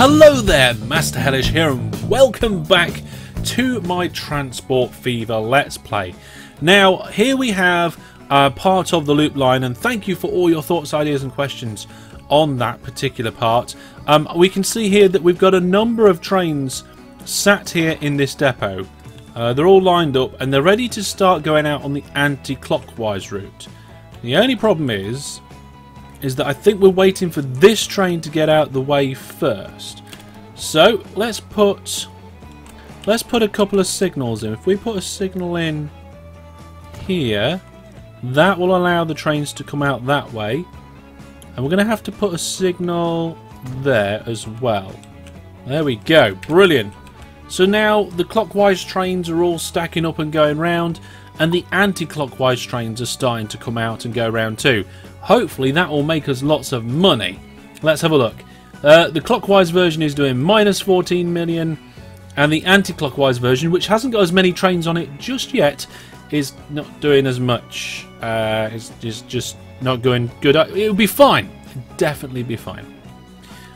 Hello there, Master Hellish here, and welcome back to my Transport Fever Let's Play. Now, here we have part of the loop line, and thank you for all your thoughts, ideas and questions on that particular part. We can see here that we've got a number of trains sat here in this depot. They're all lined up and they're ready to start going out on the anti-clockwise route. The only problem is that I think we're waiting for this train to get out the way first. So let's put a couple of signals in. If we put a signal in here, that will allow the trains to come out that way. And we're going to have to put a signal there as well. There we go. Brilliant. So now the clockwise trains are all stacking up and going round, and the anti-clockwise trains are starting to come out and go round too. Hopefully that will make us lots of money. Let's have a look. The clockwise version is doing minus 14 million, and the anti-clockwise version, which hasn't got as many trains on it just yet, is not doing as much. It's just not going good. It'll be fine. It'll definitely be fine.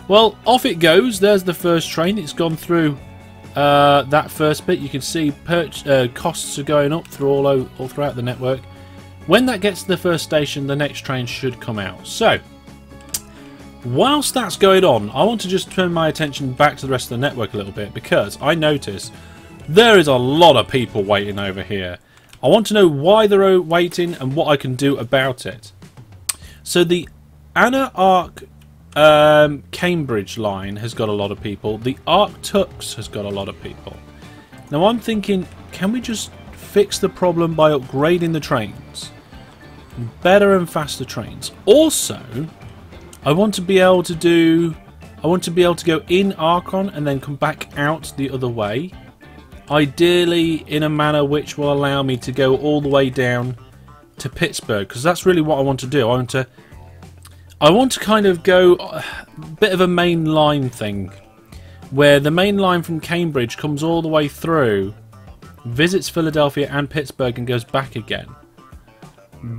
Well, off it goes. There's the first train. It's gone through that first bit. You can see costs are going up through all throughout the network. When that gets to the first station, the next train should come out. So, whilst that's going on, I want to just turn my attention back to the rest of the network a little bit, because I notice there is a lot of people waiting over here. I want to know why they're waiting and what I can do about it. So the Anna Arc Cambridge line has got a lot of people. The Arc Tux has got a lot of people. Now I'm thinking, can we just fix the problem by upgrading the trains? Better and faster trains. Also, I want to be able to go in Archon and then come back out the other way. Ideally in a manner which will allow me to go all the way down to Pittsburgh, because that's really what I want to do. I want to kind of go a bit of a main line thing, where the main line from Cambridge comes all the way through, visits Philadelphia and Pittsburgh and goes back again.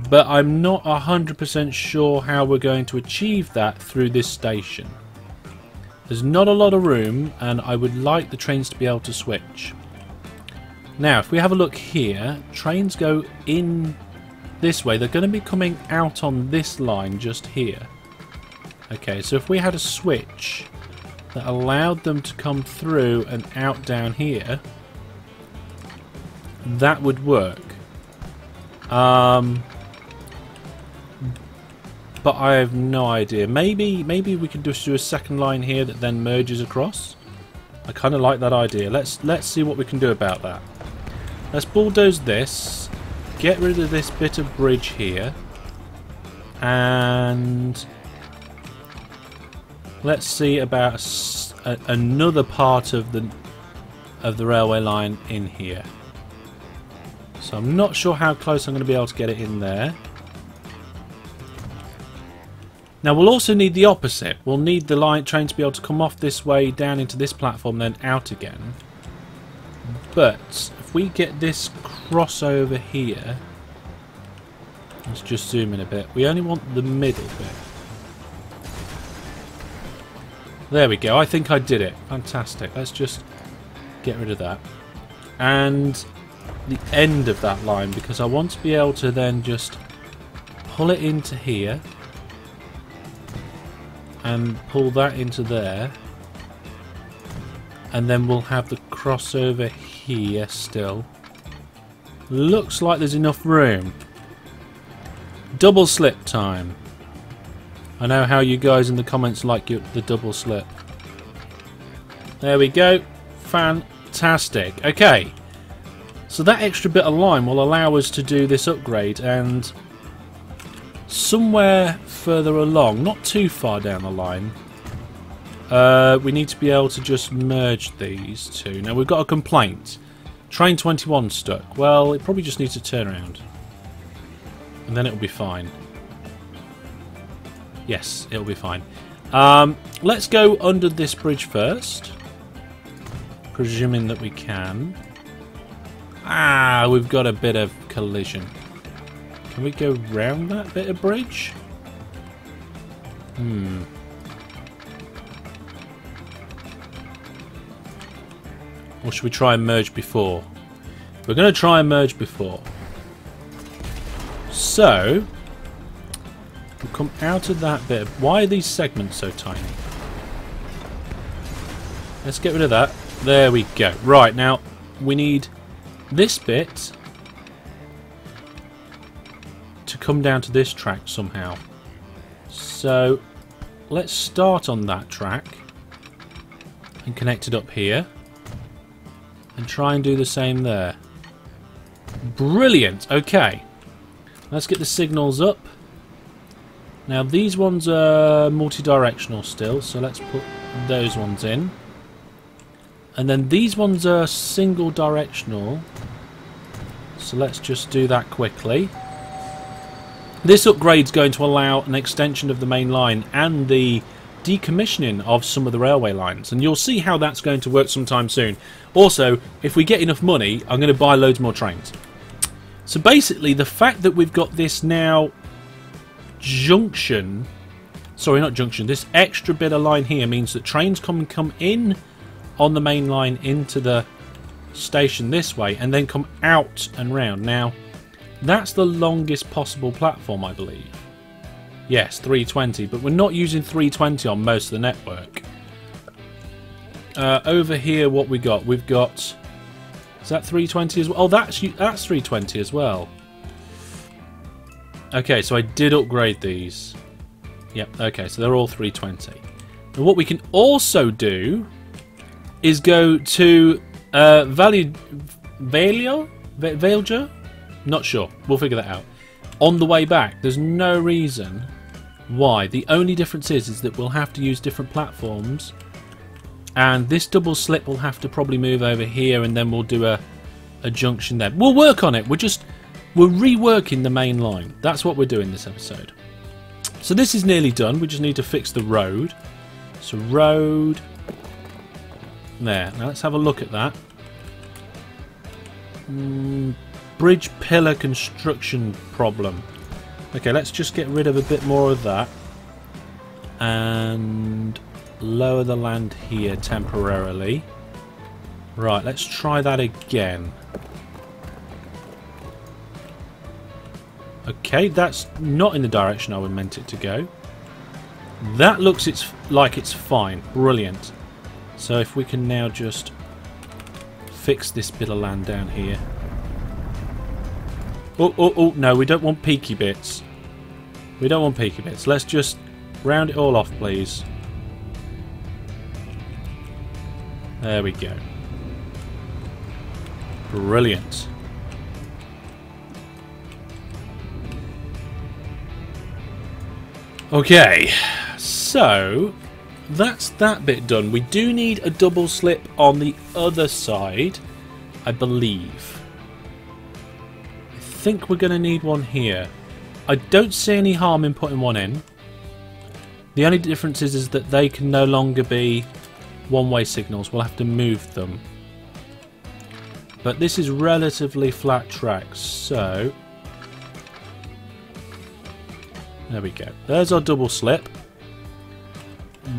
But I'm not 100% sure how we're going to achieve that through this station. There's not a lot of room, and I would like the trains to be able to switch. Now, if we have a look here, trains go in this way. They're going to be coming out on this line just here. Okay, so if we had a switch that allowed them to come through and out down here, that would work. But I have no idea. Maybe we could just do a second line here that then merges across. I kind of like that idea. Let's see what we can do about that. Let's bulldoze this, get rid of this bit of bridge here, and let's see about another part of the railway line in here. So I'm not sure how close I'm going to be able to get it in there. Now we'll also need the opposite. We'll need the train to be able to come off this way, down into this platform, then out again. But if we get this crossover here, let's just zoom in a bit. We only want the middle bit. There we go. I think I did it. Fantastic. Let's just get rid of that. And the end of that line, because I want to be able to then just pull it into here and pull that into there, and then we'll have the crossover here still. Looks like there's enough room. Double slip time. I know how you guys in the comments like the double slip. There we go. Fantastic. Okay. So that extra bit of line will allow us to do this upgrade, and somewhere further along, not too far down the line, we need to be able to just merge these two. Now we've got a complaint. Train 21 stuck. Well, it probably just needs to turn around, and then it'll be fine. Yes, it'll be fine. Let's go under this bridge first, presuming that we can. Ah, we've got a bit of collision. Can we go round that bit of bridge? Or should we try and merge before? We're going to try and merge before. So, we'll come out of that bit. Why are these segments so tiny? Let's get rid of that. There we go. Right, now we need this bit to come down to this track somehow. So, let's start on that track and connect it up here. And try and do the same there. Brilliant. Okay. Let's get the signals up. Now these ones are multi-directional still, so let's put those ones in. And then these ones are single directional. So let's just do that quickly. This upgrade's going to allow an extension of the main line and the decommissioning of some of the railway lines, and you'll see how that's going to work sometime soon. Also, if we get enough money, I'm going to buy loads more trains. So basically, the fact that we've got this now junction, sorry, not junction, this extra bit of line here means that trains come in on the main line into the station this way and then come out and round. Now, that's the longest possible platform, I believe. Yes, 320, but we're not using 320 on most of the network. Over here, what we got? We've got... Is that 320 as well? Oh, that's 320 as well. Okay, so I did upgrade these. Yep, okay, so they're all 320. And what we can also do is go to Valjo? Not sure. We'll figure that out. On the way back, there's no reason why. The only difference is that we'll have to use different platforms, and this double slip will have to probably move over here, and then we'll do a junction there. We'll work on it. We're reworking the main line. That's what we're doing this episode. So this is nearly done. We just need to fix the road. So road there. Now let's have a look at that. Bridge pillar construction problem. Okay, let's just get rid of a bit more of that and lower the land here temporarily. Right, let's try that again. Okay, that's not in the direction I meant it to go. That looks like it's fine. Brilliant. So if we can now just fix this bit of land down here. Oh, no, we don't want peaky bits. We don't want peaky bits. Let's just round it all off, please. There we go. Brilliant. Okay, so that's that bit done. We do need a double slip on the other side, I believe. I think we're going to need one here. I don't see any harm in putting one in. The only difference is that they can no longer be one-way signals. We'll have to move them. But this is relatively flat tracks, so there we go. There's our double slip.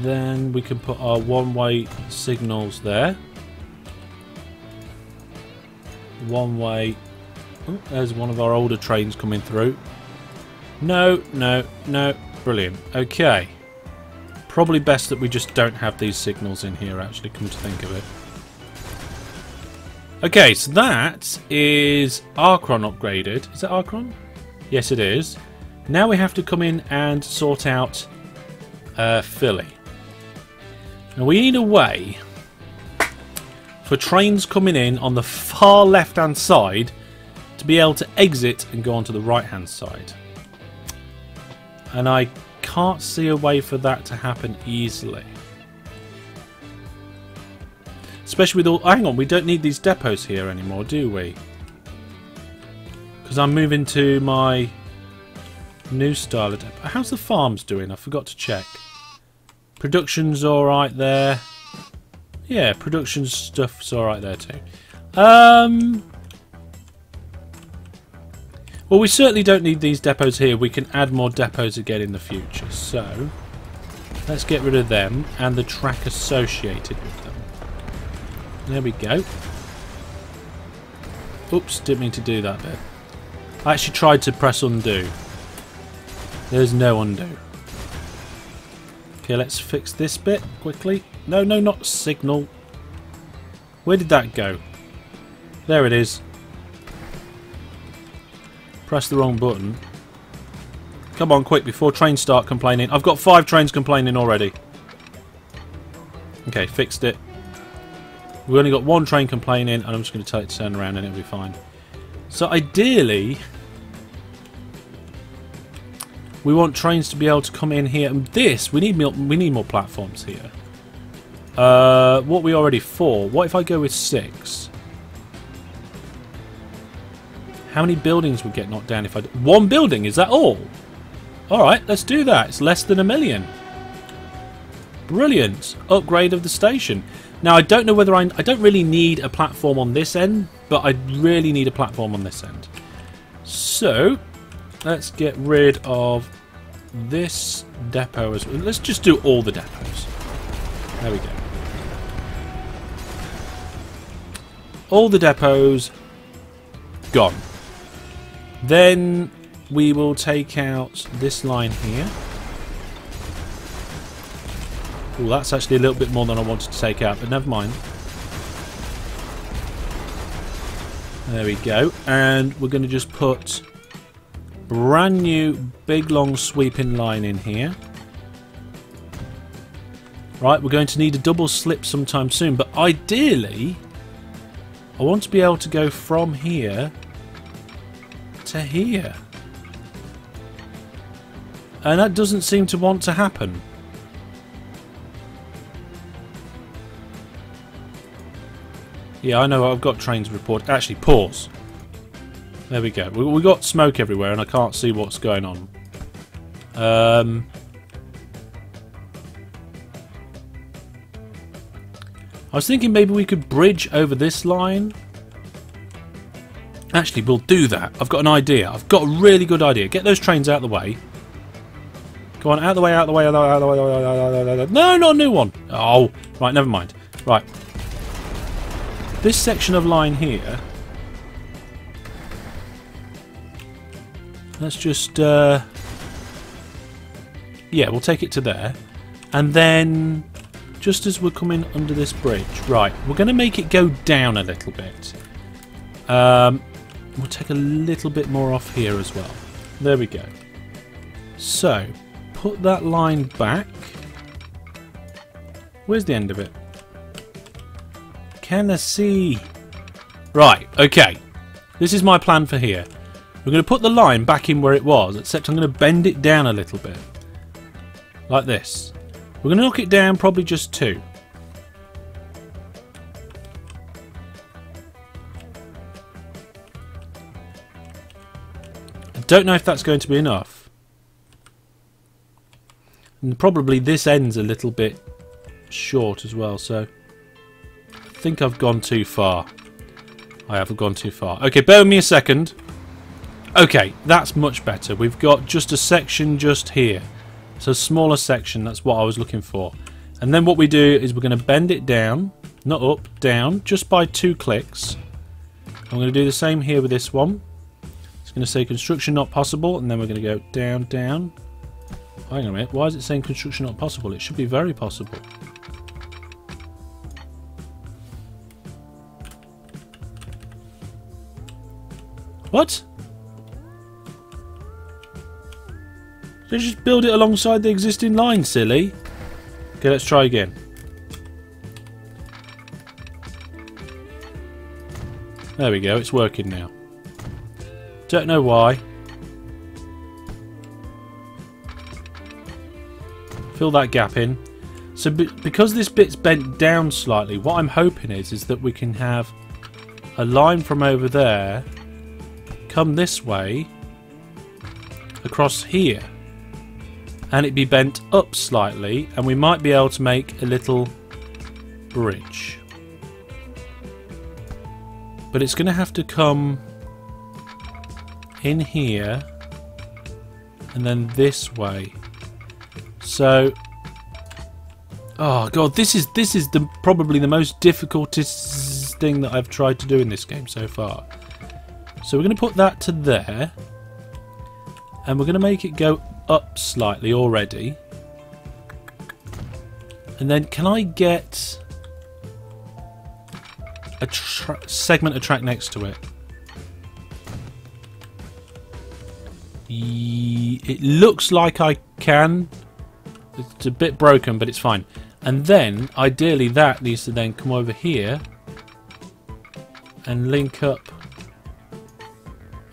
Then we can put our one-way signals there. One-way. Oh, there's one of our older trains coming through. No, no, no. Brilliant. Okay. Probably best that we just don't have these signals in here, actually, come to think of it. Okay, so that is Archon upgraded. Is that Archon? Yes, it is. Now we have to come in and sort out Philly. Now we need a way for trains coming in on the far left-hand side to be able to exit and go onto the right-hand side. And I can't see a way for that to happen easily. Especially with all... hang on, we don't need these depots here anymore, do we? Because I'm moving to my new style of depot. How's the farms doing? I forgot to check. Production's alright there. Yeah, production stuff's alright there too. Well, we certainly don't need these depots here. We can add more depots again in the future. So, let's get rid of them and the track associated with them. There we go. Oops, didn't mean to do that bit. I actually tried to press undo. There's no undo. Okay, let's fix this bit quickly. No, no, not signal. Where did that go? There it is. Press the wrong button. Come on, quick, before trains start complaining. I've got 5 trains complaining already. Okay, fixed it. We've only got 1 train complaining, and I'm just going to tell it to turn around and it'll be fine. So ideally, we want trains to be able to come in here. And this, we need more platforms here. What we already 4. What if I go with 6? How many buildings would get knocked down if I... 1 building, is that all? Alright, let's do that. It's less than 1 million. Brilliant. Upgrade of the station. Now, I don't know whether I don't really need a platform on this end, but I really need a platform on this end. So, let's get rid of this depot as well. Let's just do all the depots. There we go. All the depots gone. Then we will take out this line here. Oh, that's actually a little bit more than I wanted to take out, but never mind. There we go. And we're going to just put brand new big long sweeping line in here. Right, we're going to need a double slip sometime soon, but ideally I want to be able to go from here to here. And that doesn't seem to want to happen. Yeah, I know I've got trains report. Actually, pause. There we go. We got smoke everywhere and I can't see what's going on. I was thinking maybe we could bridge over this line. Actually, we'll do that. I've got an idea. I've got a really good idea. Get those trains out of the way. Go on, out of the way, out of the way, out of the way, out of the way, out of the way. No, not a new one. Oh, right, never mind. Right. This section of line here, let's just, yeah, we'll take it to there. And then, just as we're coming under this bridge, right, we're going to make it go down a little bit. We'll take a little bit more off here as well. There we go. So, put that line back. Where's the end of it? Can I see? Right, okay. This is my plan for here. We're going to put the line back in where it was, except I'm going to bend it down a little bit. Like this. We're going to knock it down probably just 2. I don't know if that's going to be enough. And probably this end's a little bit short as well, so I think I've gone too far. I have gone too far. Okay, bear with me a second. Okay, that's much better. We've got just a section just here. So a smaller section, that's what I was looking for. And then what we do is we're going to bend it down, not up, down, just by 2 clicks. I'm going to do the same here with this one. It's going to say construction not possible, and then we're going to go down, down. Hang on a minute, why is it saying construction not possible? It should be very possible. What? So just build it alongside the existing line, silly. Okay, let's try again. There we go, it's working now. Don't know why. Fill that gap in. So because this bit's bent down slightly, what I'm hoping is that we can have a line from over there come this way across here, and it be bent up slightly, and we might be able to make a little bridge. But it's going to have to come in here and then this way. So Oh god, this is probably the most difficultest thing that I've tried to do in this game so far. So we're going to put that to there, and we're going to make it go up slightly already. And then can I get a segment of track next to it? It looks like I can. It's a bit broken, but it's fine. And then, ideally, that needs to then come over here and link up.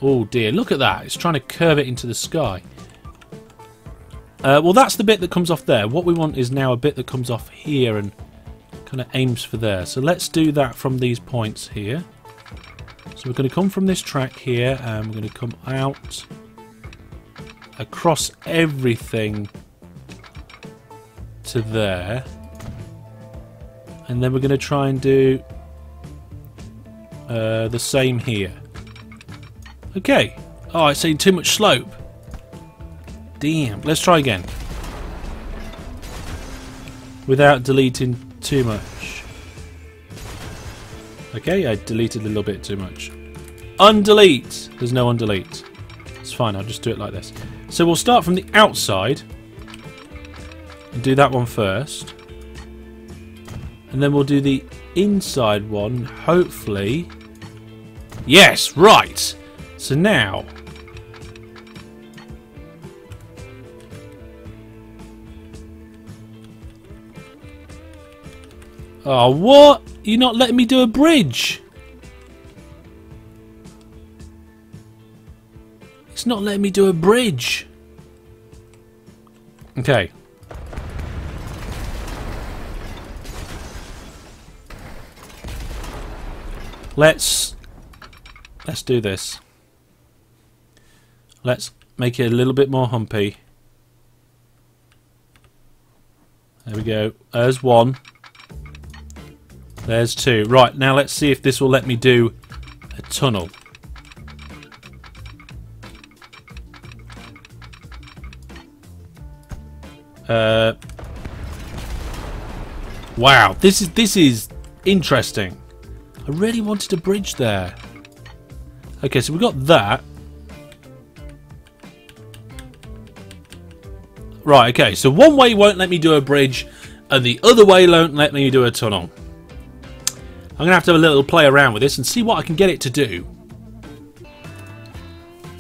Oh dear, look at that. It's trying to curve it into the sky. Well, that's the bit that comes off there. What we want is now a bit that comes off here and kind of aims for there. So let's do that from these points here. So we're going to come from this track here, and we're going to come out across everything to there, and then we're going to try and do the same here. Okay. Oh, it's saying too much slope. Damn. Let's try again without deleting too much. Okay, I deleted a little bit too much. Undelete. There's no undelete. It's fine, I'll just do it like this. So we'll start from the outside and do that one first, and then we'll do the inside one, hopefully. Yes, right. So now oh, what? You're not letting me do a bridge. It's not letting me do a bridge. Okay. Let's do this. Let's make it a little bit more humpy. There we go. There's one. There's two. Right, now let's see if this will let me do a tunnel. Wow, this is interesting. I really wanted a bridge there. Okay, so we've got that. Right, okay, so one way won't let me do a bridge, and the other way won't let me do a tunnel. I'm going to have a little play around with this and see what I can get it to do.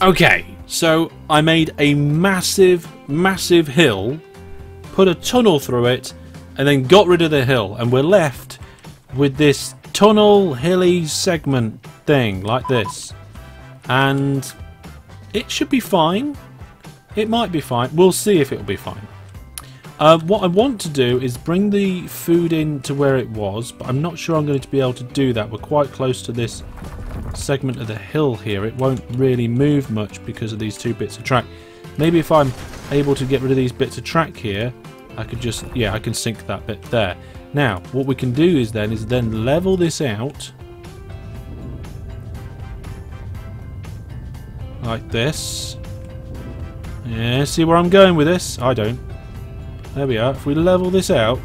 Okay, so I made a massive, massive hill, put a tunnel through it, and then got rid of the hill, and we're left with this tunnel hilly segment thing like this, and it should be fine. It might be fine. We'll see if it'll be fine. What I want to do is bring the food in to where it was, but I'm not sure I'm going to be able to do that. We're quite close to this segment of the hill here. It won't really move much because of these two bits of track. Maybe if I'm able to get rid of these bits of track here, I could just, yeah, I can sink that bit there. Now, what we can do is then level this out like this. Yeah, see where I'm going with this? I don't. There we are. If we level this out,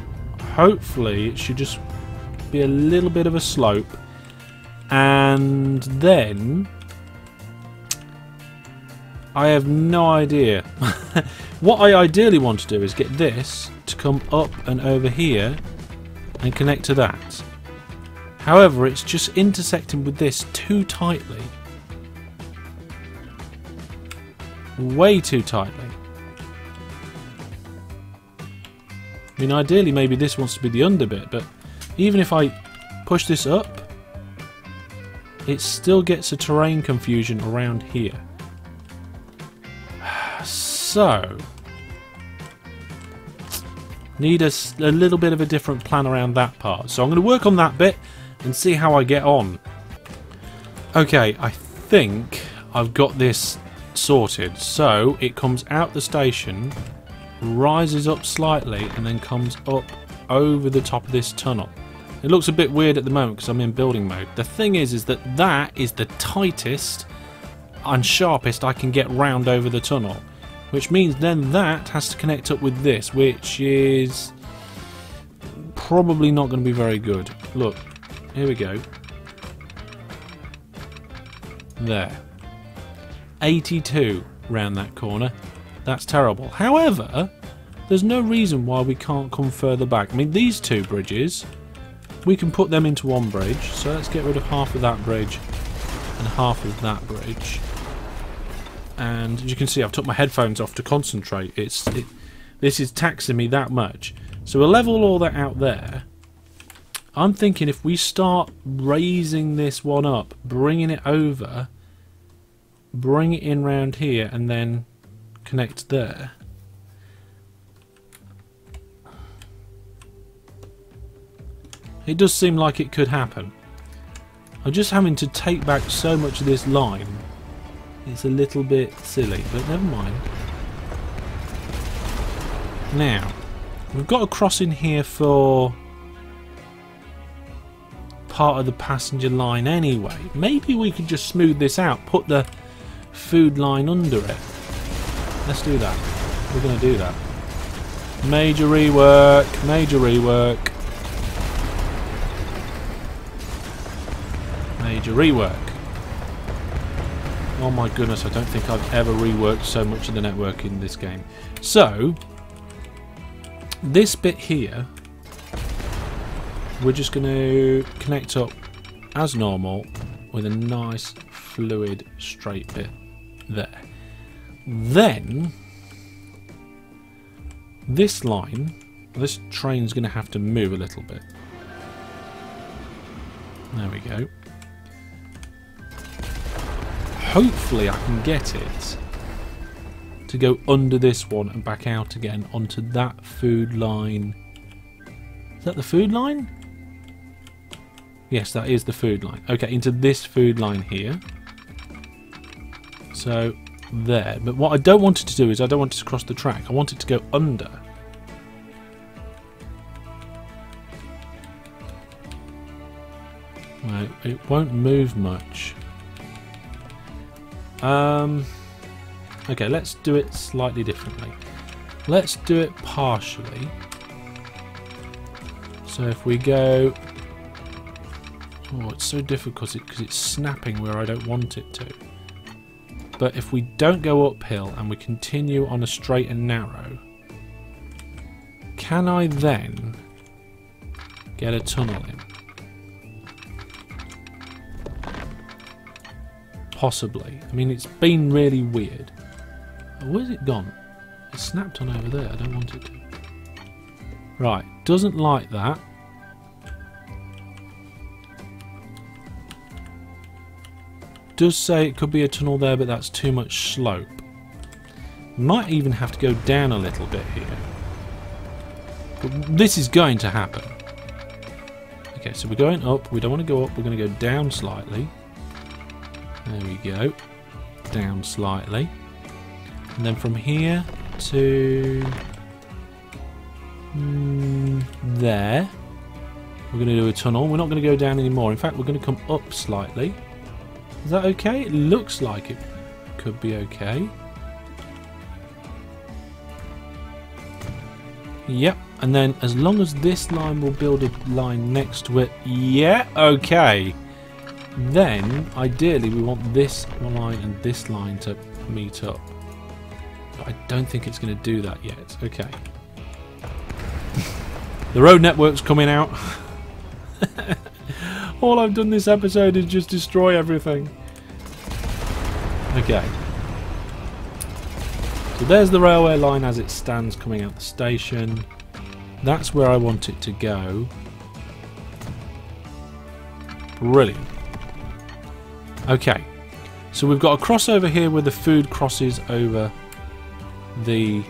hopefully it should just be a little bit of a slope. And then I have no idea. What I ideally want to do is get this to come up and over here and connect to that. However, it's just intersecting with this too tightly. Way too tightly. I mean, ideally maybe this wants to be the under bit, but even if I push this up, it still gets a terrain confusion around here. So, need a little bit of a different plan around that part. So I'm going to work on that bit and see how I get on. Okay, I think I've got this sorted. So it comes out the station, rises up slightly, and then comes up over the top of this tunnel. It looks a bit weird at the moment because I'm in building mode. The thing is that that is the tightest and sharpest I can get round over the tunnel, which means then that has to connect up with this, which is probably not going to be very good. Look, here we go. There. 82 round that corner. That's terrible. However, there's no reason why we can't come further back. I mean, these two bridges, we can put them into one bridge. So let's get rid of half of that bridge and half of that bridge. And as you can see, I've took my headphones off to concentrate. This is taxing me that much. So we'll level all that out there. I'm thinking if we start raising this one up, bringing it over, bring it in round here, and then connect there. It does seem like it could happen. I'm just having to take back so much of this line. It's a little bit silly, but never mind. Now, we've got a crossing here for part of the passenger line anyway. Maybe we could just smooth this out, put the food line under it. Let's do that. We're going to do that. Major rework, major rework. Major rework. Oh my goodness, I don't think I've ever reworked so much of the network in this game. So, this bit here, we're just going to connect up as normal with a nice fluid straight bit there. Then, this line, this train's going to have to move a little bit. There we go. Hopefully I can get it to go under this one and back out again onto that food line. Is that the food line? Yes, that is the food line. Okay, into this food line here. So, there. But what I don't want it to do is I don't want it to cross the track. I want it to go under. No, it won't move much. Okay, let's do it slightly differently. Let's do it partially. So if we go... Oh, it's so difficult because it's snapping where I don't want it to. But if we don't go uphill and we continue on a straight and narrow, can I then get a tunnel in? Possibly. I mean, it's been really weird. Where's it gone? It snapped on over there. I don't want it to. Right. Doesn't like that. Does say it could be a tunnel there, but that's too much slope. Might even have to go down a little bit here. But this is going to happen. Okay, so we're going up. We don't want to go up. We're going to go down slightly. There we go. Down slightly. And then from here to there, we're going to do a tunnel. We're not going to go down anymore. In fact, we're going to come up slightly. Is that okay? It looks like it could be okay. Yep. And then as long as this line will build a line next to it. Yeah, okay. Then, ideally, we want this line and this line to meet up. But I don't think it's going to do that yet. Okay. The road network's coming out. All I've done this episode is just destroy everything. Okay. So there's the railway line as it stands coming out the station. That's where I want it to go. Brilliant. Okay, so we've got a crossover here where the food crosses over the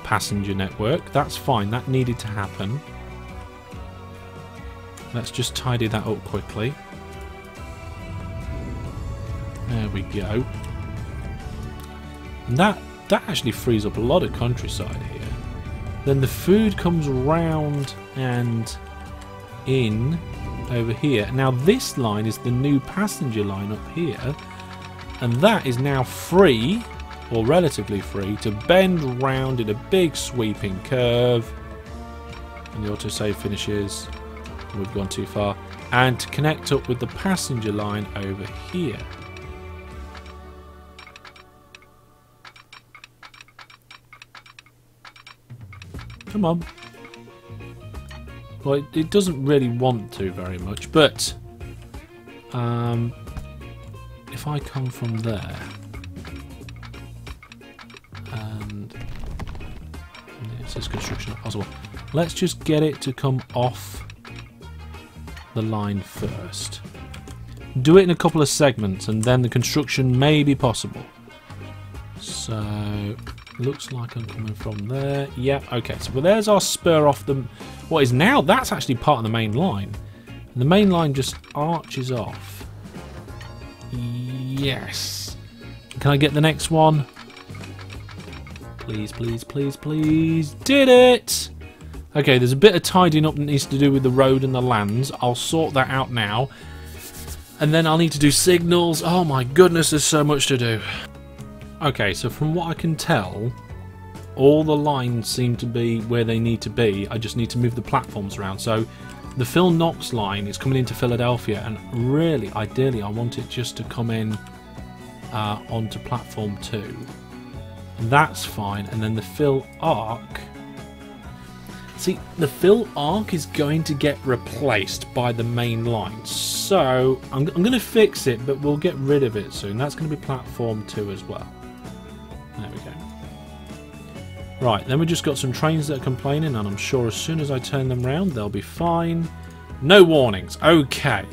passenger network. That's fine, that needed to happen. Let's just tidy that up quickly. There we go. And that actually frees up a lot of countryside here. Then the food comes round and in over here. Now this line is the new passenger line up here, and that is now free, or relatively free, to bend round in a big sweeping curve And the autosave finishes. We've gone too far. And to connect up with the passenger line over here. Come on. Well, it doesn't really want to very much, but if I come from there and it says construction not possible, let's just get it to come off the line first. Do it in a couple of segments and then the construction may be possible. So looks like I'm coming from there. Yeah, okay, so well, there's our spur off the what is now, that's actually part of the main line. And the main line just arches off. Yes. Can I get the next one? Please, please, please, please. Did it! Okay, there's a bit of tidying up that needs to do with the road and the lands. I'll sort that out now. And then I'll need to do signals. Oh my goodness, there's so much to do. Okay, so from what I can tell, all the lines seem to be where they need to be. I just need to move the platforms around. So the Phil Knox line is coming into Philadelphia, and really, ideally, I want it just to come in onto platform 2. That's fine. And then the Phil Arc. See, the Phil Arc is going to get replaced by the main line. So I'm going to fix it, but we'll get rid of it soon. That's going to be platform 2 as well. There we go. Right, then we've just got some trains that are complaining, and I'm sure as soon as I turn them round, they'll be fine. No warnings. Okay.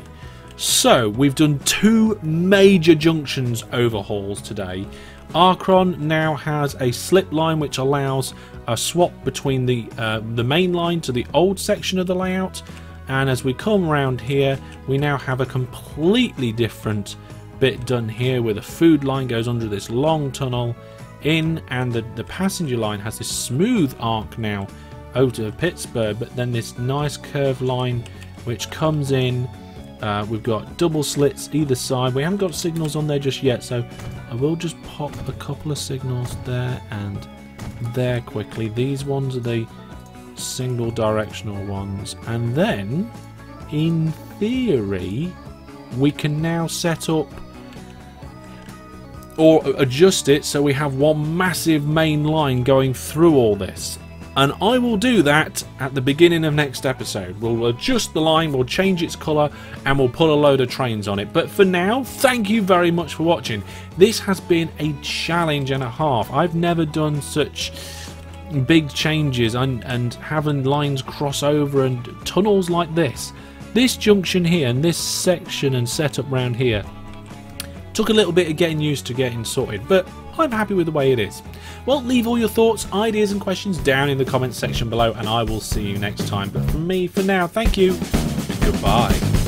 So, we've done 2 major junctions overhauls today. Astragon now has a slip line which allows a swap between the main line to the old section of the layout, and as we come around here, we now have a completely different bit done here where the food line goes under this long tunnel in, and the passenger line has this smooth arc now over to Pittsburgh, but then this nice curved line which comes in. We've got double slits either side. We haven't got signals on there just yet, so I will just pop a couple of signals there and there quickly. These ones are the single directional ones, and then in theory we can now set up or adjust it so we have one massive main line going through all this. And I will do that at the beginning of next episode. We'll adjust the line, we'll change its colour, and we'll put a load of trains on it. But for now, thank you very much for watching. This has been a challenge and a half. I've never done such big changes and having lines cross over and tunnels like this. This junction here and this section and setup round here took a little bit of getting used to getting sorted, but I'm happy with the way it is. Well, leave all your thoughts, ideas and questions down in the comments section below, and I will see you next time. But from me, for now, thank you and goodbye.